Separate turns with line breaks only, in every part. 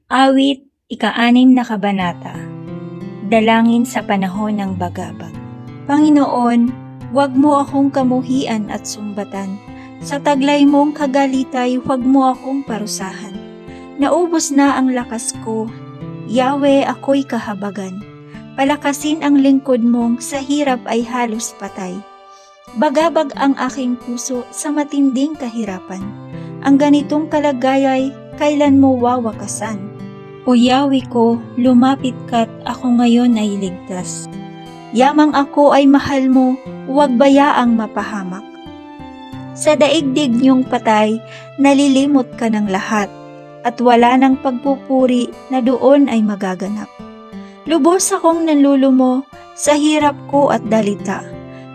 Awit, ika-6 na kabanata. Dalangin sa panahon ng bagabag. Panginoon, huwag mo akong kamuhian at sumbatan. Sa taglay mong kagalitay, huwag mo akong parusahan. Naubos na ang lakas ko, Yahweh, ako'y kahabagan. Palakasin ang lingkod mong sa hirap ay halos patay. Bagabag ang aking puso sa matinding kahirapan. Ang ganitong kalagayay, kailan mo wawakasan? O Yahweh ko, lumapit ka't ako ngayon ay ligtas. Yamang ako ay mahal mo, huwag bayaang mapahamak. Sa daigdig niyong patay, nalilimot ka ng lahat, at wala ng pagpupuri na doon ay magaganap. Lubos akong nanlulumo sa hirap ko at dalita.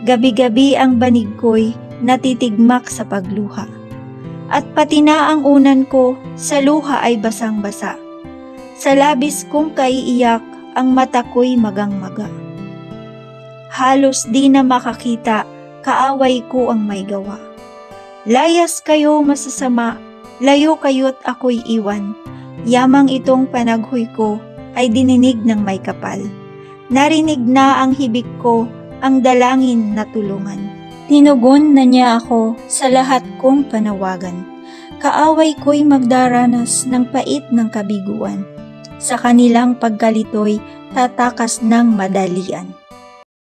Gabi-gabi ang banig ko'y natitigmak sa pagluha. At pati na ang unan ko sa luha ay basang-basa. Sa labis kong kaiiyak, ang mata ko'y magang-maga. Halos di na makakita, kaaway ko ang may gawa. Layas kayo masasama, layo kayo't ako'y iwan. Yamang itong panaghoy ko ay dininig ng may kapal. Narinig na ang hibik ko, ang dalangin na tulungan. Tinugon na niya ako sa lahat kong panawagan. Kaaway ko'y magdaranas ng pait ng kabiguan. Sa kanilang pagkalito'y tatakas ng madalian.